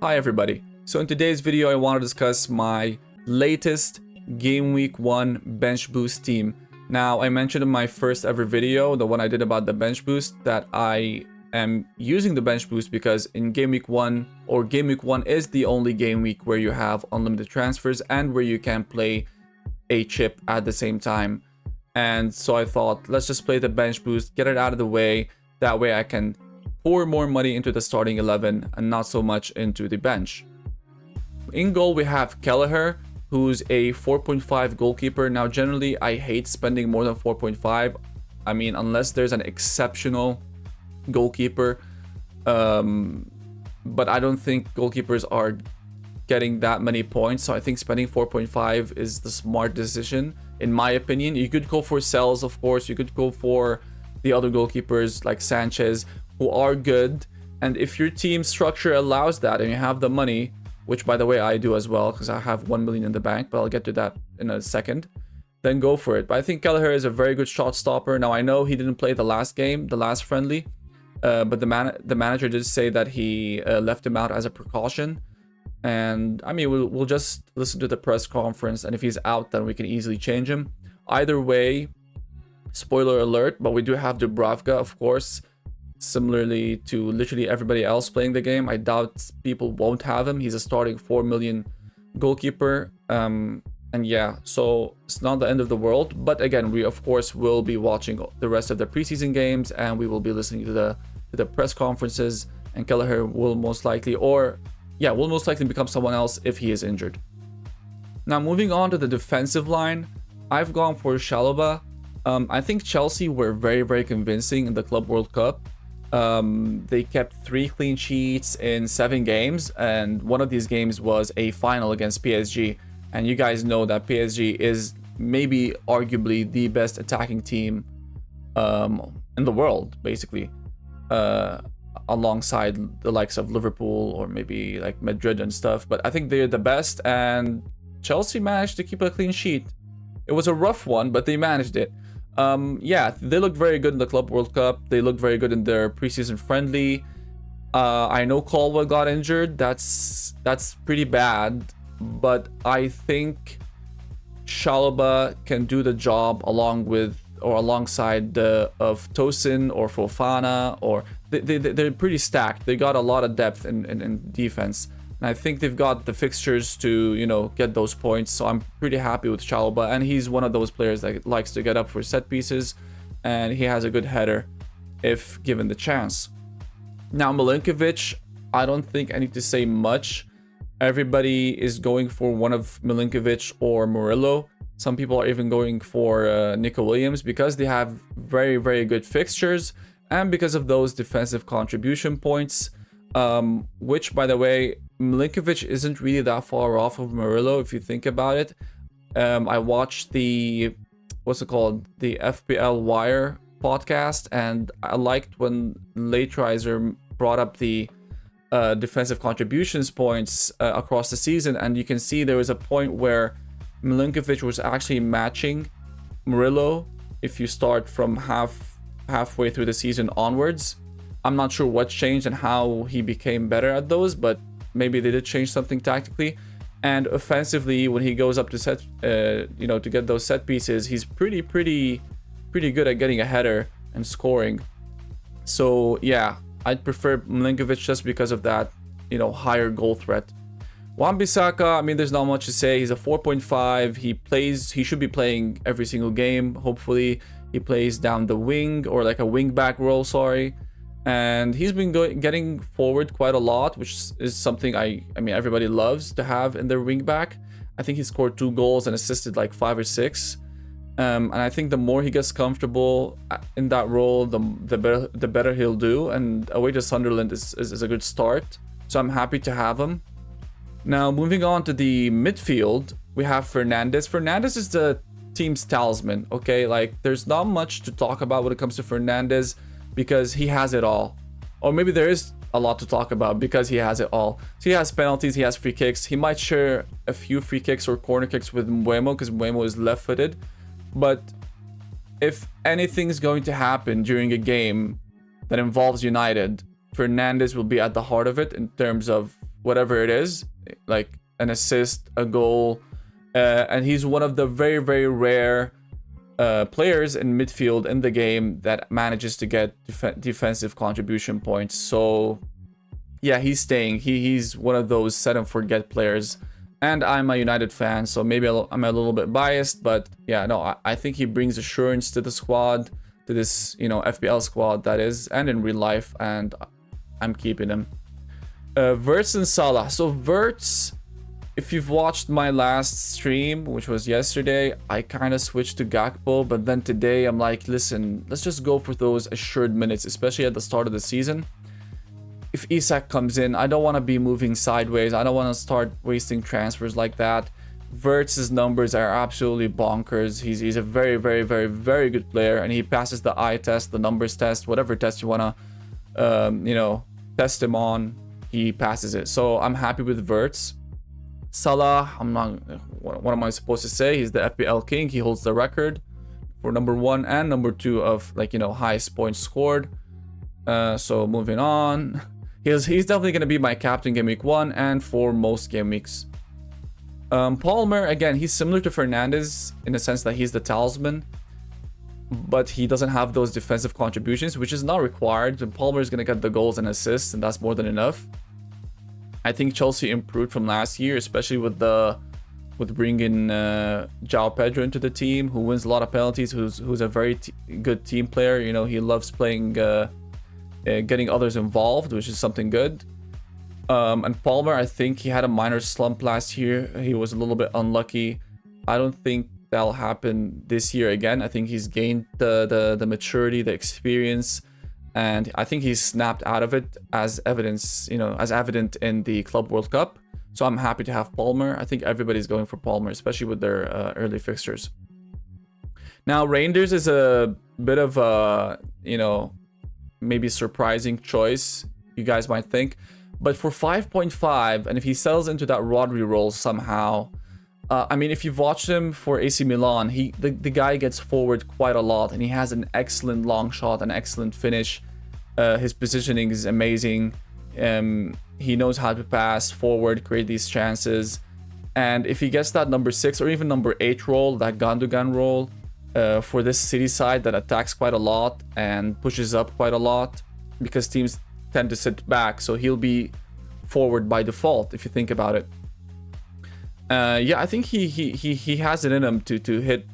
Hi everybody. So in today's video I want to discuss my latest game week 1 bench boost team. Now I mentioned in my first ever video, the one I did about the bench boost, that I am using the bench boost because in game week 1 is the only game week where you have unlimited transfers and where you can play a chip at the same time. And so I thought, let's just play the bench boost, get it out of the way, that way I can pour more money into the starting 11 and not so much into the bench. In goal we have Kelleher, who's a 4.5 goalkeeper. Now generally I hate spending more than 4.5. I mean, unless there's an exceptional goalkeeper, but I don't think goalkeepers are getting that many points, so I think spending 4.5 is the smart decision in my opinion. You could go for Cells, of course, you could go for the other goalkeepers like Sanchez, who are good, and if your team structure allows that and you have the money, which by the way I do as well because I have 1 million in the bank, but I'll get to that in a second, then go for it. But I think Kelleher is a very good shot stopper. Now I know he didn't play the last game, the last friendly, but the manager did say that he left him out as a precaution. And I mean, we'll just listen to the press conference, and if he's out then we can easily change him. Either way, spoiler alert, but we do have Dubravka, of course. Similarly to literally everybody else playing the game, I doubt people won't have him. He's a starting 4 million goalkeeper. And yeah, so it's not the end of the world. But again, we of course will be watching the rest of the preseason games, and we will be listening to the press conferences. And Kelleher will most likely, will most likely become someone else if he is injured. Now moving on to the defensive line, I've gone for Chalobah. I think Chelsea were very convincing in the Club World Cup. They kept 3 clean sheets in 7 games, and one of these games was a final against PSG. And you guys know that PSG is maybe arguably the best attacking team in the world, basically, alongside the likes of Liverpool or maybe like Madrid and stuff. But I think they're the best, and Chelsea managed to keep a clean sheet. It was a rough one, but they managed it. Yeah, they looked very good in the Club World Cup. They looked very good in their preseason friendly. I know Colwell got injured. That's pretty bad, but I think Chalobah can do the job alongside of Tosin or Fofana, or they're pretty stacked. They got a lot of depth in defense. And I think they've got the fixtures to, get those points. So I'm pretty happy with Chalobah. And he's one of those players that likes to get up for set pieces. And he has a good header if given the chance. Now, Milinkovic, I don't think I need to say much. Everybody is going for one of Milinkovic or Murillo. Some people are even going for Nico Williams because they have very good fixtures. And because of those defensive contribution points. Which, by the way, Milinkovic isn't really that far off of Murillo if you think about it. I watched the FPL Wire podcast, and I liked when Leitriser brought up the defensive contributions points across the season, and you can see there was a point where Milinkovic was actually matching Murillo if you start from halfway through the season onwards. I'm not sure what changed and how he became better at those, but maybe they did change something tactically. And offensively, when he goes up to to get those set pieces, he's pretty good at getting a header and scoring. So yeah, I'd prefer Milinkovic just because of that, higher goal threat. Wan-Bissaka, I mean, there's not much to say. He's a 4.5. He should be playing every single game. Hopefully, he plays down the wing or like a wing back role. Sorry. And he's been getting forward quite a lot, which is something I mean everybody loves to have in their wing back. I think he scored 2 goals and assisted like 5 or 6. And I think the more he gets comfortable in that role, the better he'll do. And away to Sunderland is a good start. So I'm happy to have him. Now moving on to the midfield, we have Fernandes. Fernandes is the team's talisman. Okay, like there's not much to talk about when it comes to Fernandes, because he has it all. Or maybe there is a lot to talk about because he has it all. So he has penalties, he has free kicks. He might share a few free kicks or corner kicks with Mbeumo because Mbeumo is left-footed. But if anything's going to happen during a game that involves United, Fernandes will be at the heart of it in terms of whatever it is, like an assist, a goal, and he's one of the very, very rare players in midfield in the game that manages to get defensive contribution points. So yeah, he's staying. He's one of those set and forget players. And I'm a United fan, so maybe I'm a little bit biased, but yeah, no, I think he brings assurance to the squad, to this, you know, FPL squad that is, and in real life, and I'm keeping him. Wirtz and Salah. So Wirtz, if you've watched my last stream, which was yesterday, I kind of switched to Gakpo, but then today I'm like, listen, let's just go for those assured minutes, especially at the start of the season. If Isak comes in, I don't want to be moving sideways. I don't want to start wasting transfers like that. Wirtz's numbers are absolutely bonkers. He's a very, very, very, very good player, and he passes the eye test, the numbers test, whatever test you want to, you know, test him on. He passes it. So I'm happy with Wirtz. Salah, I'm not. What am I supposed to say? He's the FPL king. He holds the record for #1 and #2 of, like, you know, highest points scored. So moving on. He's definitely going to be my captain game week 1 and for most game weeks. Palmer, again, he's similar to Fernandes in the sense that he's the talisman, but he doesn't have those defensive contributions, which is not required. And Palmer is going to get the goals and assists, and that's more than enough. I think Chelsea improved from last year, especially with bringing João Pedro into the team, who wins a lot of penalties, who's a very good team player. You know, he loves playing, getting others involved, which is something good. And Palmer, I think he had a minor slump last year. He was a little bit unlucky. I don't think that'll happen this year again. I think he's gained the maturity, the experience, and I think he's snapped out of it as evidence, you know, as evident in the Club World Cup. So I'm happy to have Palmer. I think everybody's going for Palmer, especially with their early fixtures. Now, Reinders is a bit of a, you know, maybe surprising choice, you guys might think. But for 5.5, and if he settles into that Rodri role somehow, I mean, if you've watched him for AC Milan, the guy gets forward quite a lot, and he has an excellent long shot, an excellent finish. His positioning is amazing. He knows how to pass forward, create these chances. And if he gets that #6 or even #8 role, that Gundogan role, for this City side that attacks quite a lot and pushes up quite a lot, because teams tend to sit back, so he'll be forward by default if you think about it. Yeah, I think he has it in him to hit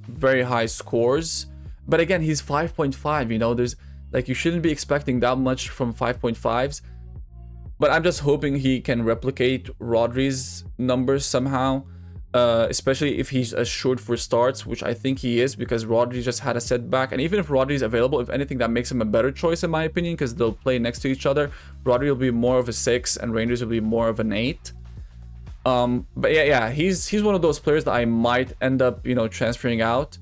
very high scores, but again, he's 5.5. You know, there's, like, you shouldn't be expecting that much from 5.5s. But I'm just hoping he can replicate Rodri's numbers somehow, especially if he's assured for starts, which I think he is, because Rodri just had a setback. And even if Rodri's available, if anything, that makes him a better choice in my opinion, because they'll play next to each other. Rodri will be more of a 6 and Reinders will be more of an 8. But yeah, he's one of those players that I might end up, you know, transferring out.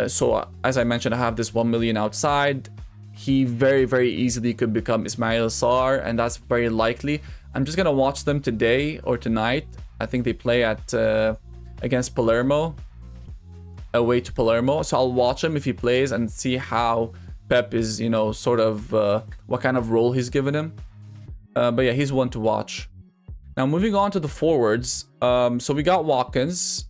So as I mentioned, I have this 1 million outside. He very, very easily could become Ismail Sarr, and that's very likely. I'm just gonna watch them today or tonight. I think they play at against Palermo, away to Palermo. So I'll watch him if he plays and see how Pep is, you know, sort of what kind of role he's given him. But yeah, he's one to watch. Now moving on to the forwards. So we got Watkins.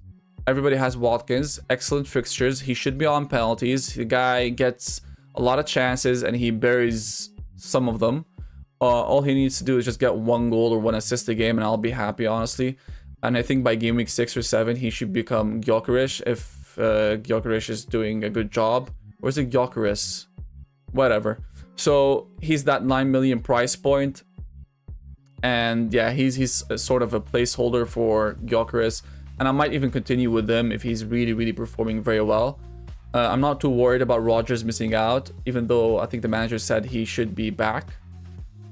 Everybody has Watkins. Excellent fixtures. He should be on penalties. The guy gets a lot of chances and he buries some of them. All he needs to do is just get 1 goal or 1 assist a game, and I'll be happy, honestly. And I think by game week 6 or 7, he should become Gyökeres if Gyökeres is doing a good job. Or is it Gyökeres? Whatever. So he's that 9 million price point. And yeah, he's sort of a placeholder for Gyökeres. And I might even continue with him if he's really, really performing very well. I'm not too worried about Rodgers missing out, even though I think the manager said he should be back.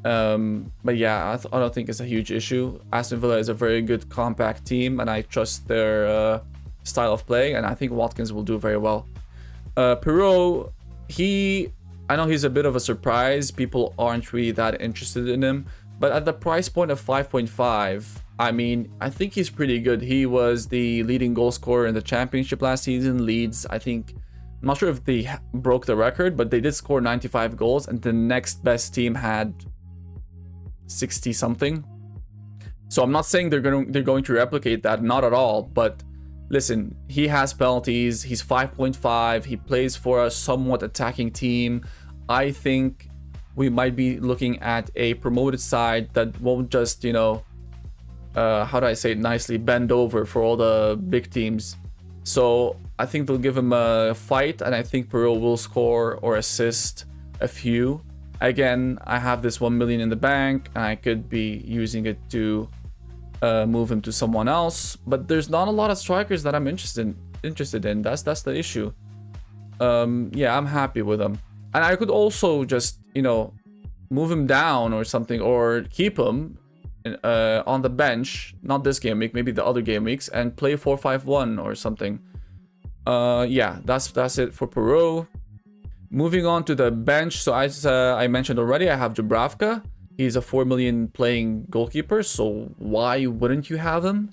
But yeah, I don't think it's a huge issue. Aston Villa is a very good compact team, and I trust their style of play, and I think Watkins will do very well. Pirot, I know he's a bit of a surprise. People aren't really that interested in him, but at the price point of 5.5, I mean, I think he's pretty good. He was the leading goal scorer in the championship last season. Leeds, I think, I'm not sure if they broke the record, but they did score 95 goals, and the next best team had 60 something. So I'm not saying they're going to replicate that, not at all. But listen, he has penalties. He's 5.5. He plays for a somewhat attacking team. I think we might be looking at a promoted side that won't just, you know, how do I say it nicely, bend over for all the big teams. So I think they'll give him a fight, and I think Perot will score or assist a few. Again, I have this 1 million in the bank, and I could be using it to move him to someone else. But there's not a lot of strikers that I'm interested in. That's the issue. Yeah, I'm happy with him. And I could also just, you know, move him down or something, or keep him on the bench, not this game week, maybe the other game weeks, and play 4-5-1 or something. Yeah, that's it for Perot. Moving on to the bench, so as I mentioned already, I have Dubravka. He's a 4 million playing goalkeeper, so why wouldn't you have him?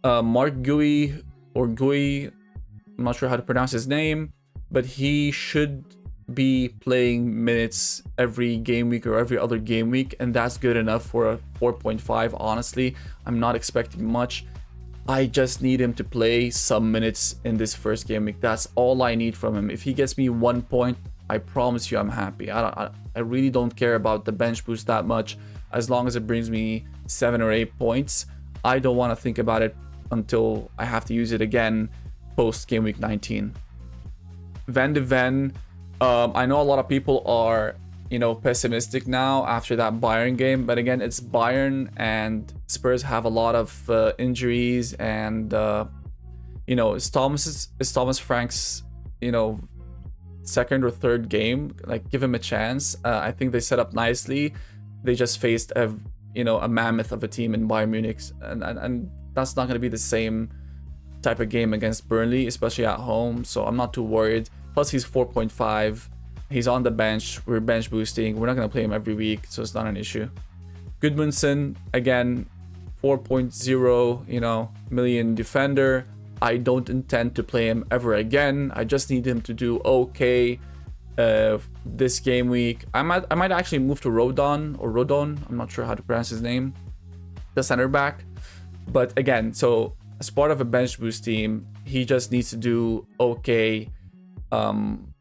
Mark Gui, or Gui, I'm not sure how to pronounce his name, but he should be playing minutes every game week or every other game week, and that's good enough for a 4.5. Honestly, I'm not expecting much. I just need him to play some minutes in this first game week. That's all I need from him. If he gets me 1 point, I promise you I'm happy. I really don't care about the bench boost that much. As long as it brings me 7 or 8 points, I don't want to think about it until I have to use it again post game week 19. Van de Ven, I know a lot of people are, you know, pessimistic now after that Bayern game, but again, it's Bayern and Spurs have a lot of injuries, and you know, is Thomas Frank's, you know, second or third game. Like, give him a chance. I think they set up nicely. They just faced a, you know, a mammoth of a team in Bayern Munich, and that's not going to be the same type of game against Burnley, especially at home. So I'm not too worried. Plus, he's 4.5. He's on the bench. We're bench boosting. We're not going to play him every week, so it's not an issue. Gudmundsson, again, 4.0, you know, million defender. I don't intend to play him ever again. I just need him to do okay this game week. I might actually move to Rodon. I'm not sure how to pronounce his name, the center back. But again, so as part of a bench boost team, he just needs to do okay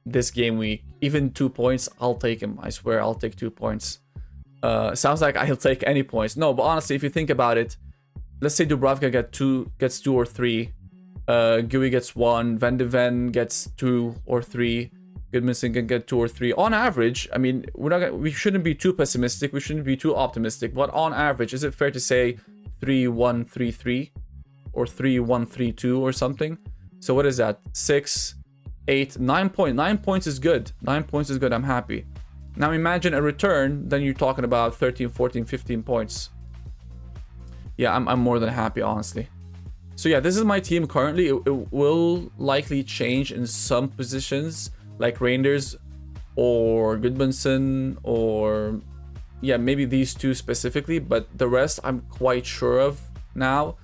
this game week. Even 2 points, I'll take him. I swear I'll take 2 points. Sounds like I'll take any points. No, but honestly, if you think about it, let's say Dubravka gets 2 or 3. Gui gets 1, Van de Ven gets 2 or 3, Gudmundsson can get 2 or 3. On average, I mean, we shouldn't be too pessimistic, we shouldn't be too optimistic, but on average, is it fair to say 3-1-3-3 or 3-1-3-2 or something? So what is that? 6, 8, 9 points. 9 points is good. 9 points is good. I'm happy. Now imagine a return, then you're talking about 13, 14, 15 points. Yeah, I'm more than happy, honestly. So yeah, this is my team currently. It will likely change in some positions, like Reinders or Gudmundsson, or yeah, maybe these two specifically, but the rest I'm quite sure of now.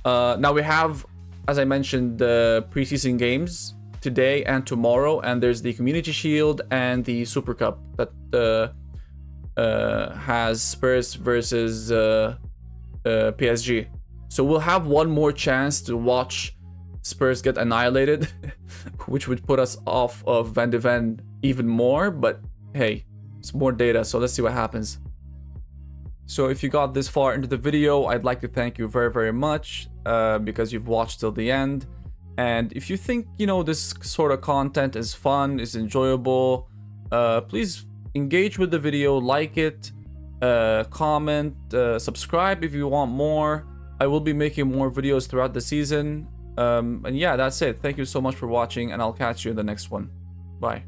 Now we have, as I mentioned, the preseason games today and tomorrow, and there's the Community Shield and the Super Cup that has Spurs versus PSG. So we'll have one more chance to watch Spurs get annihilated, which would put us off of Van de Ven even more. But hey, it's more data, so let's see what happens. So if you got this far into the video, I'd like to thank you very, very much because you've watched till the end. And if you think, you know, this sort of content is fun, is enjoyable, please engage with the video, like it, comment, subscribe if you want more. I will be making more videos throughout the season. And yeah, that's it. Thank you so much for watching, and I'll catch you in the next one. Bye.